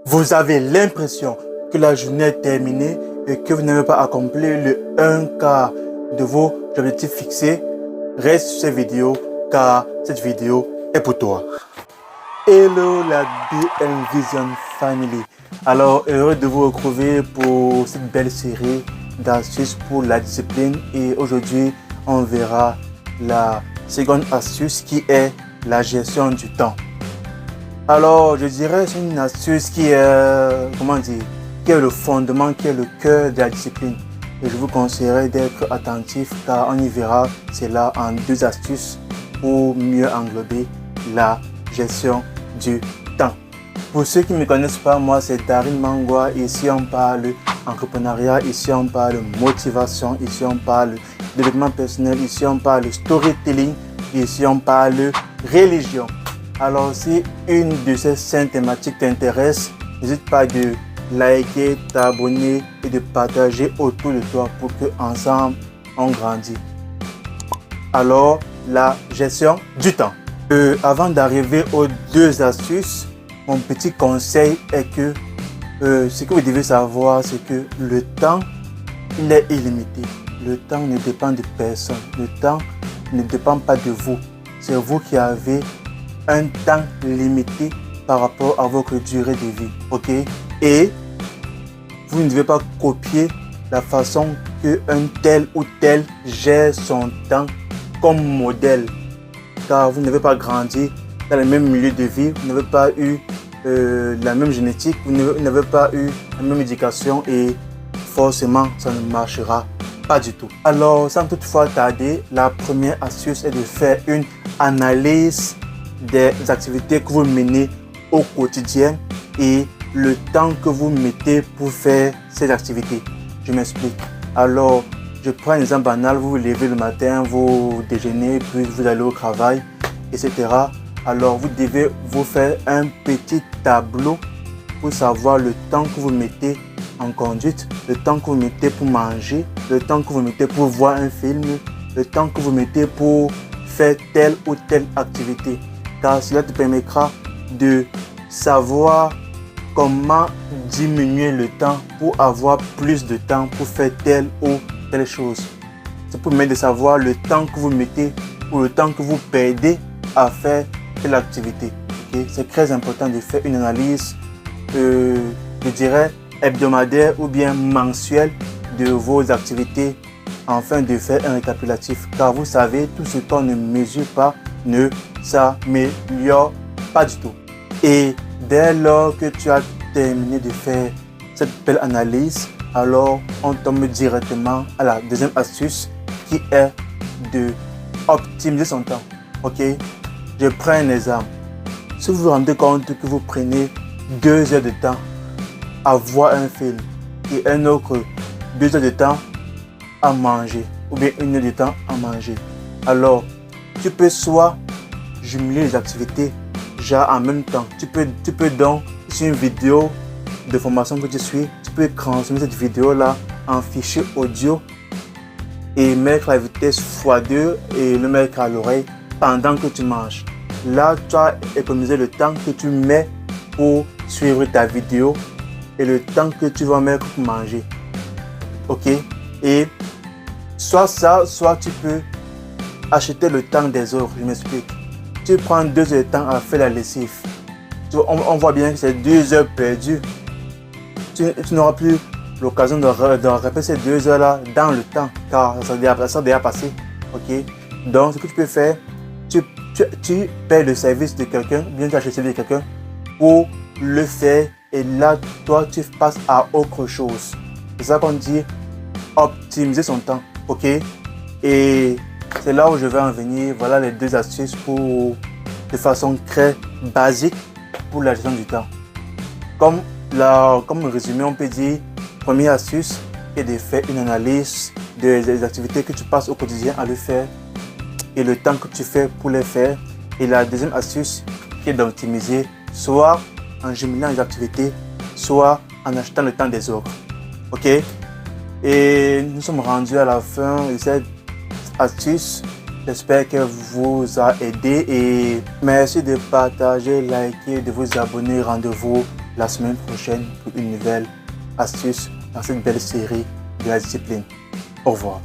Vous avez l'impression que la journée est terminée et que vous n'avez pas accompli le 1/4 de vos objectifs fixés. Reste sur cette vidéo car cette vidéo est pour toi. Hello la BM Vision Family. Alors heureux de vous retrouver pour cette belle série d'astuces pour la discipline et aujourd'hui on verra la seconde astuce qui est la gestion du temps. Alors je dirais c'est une astuce qui est, qui est le fondement, qui est le cœur de la discipline. Et je vous conseillerais d'être attentif car on y verra cela en deux astuces pour mieux englober la gestion du temps. Pour ceux qui ne me connaissent pas, moi c'est Darin Mangwa. Ici on parle entrepreneuriat, ici on parle motivation, ici on parle développement personnel, ici on parle storytelling, ici on parle religion. Alors si une de ces 5 thématiques t'intéresse, n'hésite pas de liker, t'abonner et de partager autour de toi pour que ensemble on grandit. Alors la gestion du temps. Avant d'arriver aux deux astuces, mon petit conseil est que ce que vous devez savoir, c'est que le temps, il est illimité. Le temps ne dépend de personne. Le temps ne dépend pas de vous. C'est vous qui avez un temps limité par rapport à votre durée de vie. Ok? Et vous ne devez pas copier la façon qu'un tel ou tel gère son temps comme modèle. Car vous n'avez pas grandi dans le même milieu de vie, vous n'avez pas eu la même génétique, vous n'avez pas eu la même éducation et forcément ça ne marchera pas du tout. Alors sans toutefois tarder, la première astuce est de faire une analyse des activités que vous menez au quotidien et le temps que vous mettez pour faire ces activités. Je m'explique. Alors je prends un exemple banal, vous vous levez le matin, vous déjeunez, puis vous allez au travail, etc. Alors vous devez vous faire un petit tableau pour savoir le temps que vous mettez en conduite, le temps que vous mettez pour manger, le temps que vous mettez pour voir un film, le temps que vous mettez pour faire telle ou telle activité. Car cela te permettra de savoir comment diminuer le temps pour avoir plus de temps pour faire telle ou telle chose. Ça vous permet de savoir le temps que vous mettez ou le temps que vous perdez à faire telle activité. Okay? C'est très important de faire une analyse, je dirais, hebdomadaire ou bien mensuelle de vos activités afin de faire un récapitulatif. Car vous savez, tout ce qu'on ne mesure pas ne s'améliore pas du tout. Et dès lors que tu as terminé de faire cette belle analyse, alors on tombe directement à la deuxième astuce qui est de optimiser son temps. Ok? Je prends un exemple. Si vous vous rendez compte que vous prenez 2 heures de temps à voir un film et un autre 2 heures de temps à manger ou bien 1 heure de temps à manger, alors tu peux soit jumeler les activités genre en même temps. Tu peux donc, sur une vidéo de formation que tu suis, tu peux transmettre cette vidéo là en fichier audio et mettre la vitesse x2 et le mettre à l'oreille pendant que tu manges. Là, tu as économisé le temps que tu mets pour suivre ta vidéo et le temps que tu vas mettre pour manger. Ok? Et soit ça, soit tu peux acheter le temps des autres. Je m'explique. Tu prends 2 heures de temps à faire la lessive. On voit bien que c'est 2 heures perdues. Tu n'auras plus l'occasion de répéter ces 2 heures là dans le temps car ça a déjà passé. Ok? Donc ce que tu peux faire, tu paies le service de quelqu'un, bien tu achètes le service de quelqu'un pour le faire et là toi tu passes à autre chose. C'est ça qu'on dit optimiser son temps. Ok? Et c'est là où je vais en venir. Voilà les deux astuces de façon très basique pour la gestion du temps. Comme résumé, on peut dire, première astuce est de faire une analyse des activités que tu passes au quotidien à le faire et le temps que tu fais pour les faire. Et la deuxième astuce qui est d'optimiser soit en jumelant les activités, soit en achetant le temps des autres. Ok? Et nous sommes rendus à la fin de cette astuce. J'espère qu'elle vous a aidé et merci de partager, liker, de vous abonner. Rendez-vous la semaine prochaine pour une nouvelle astuce dans cette belle série de la discipline. Au revoir.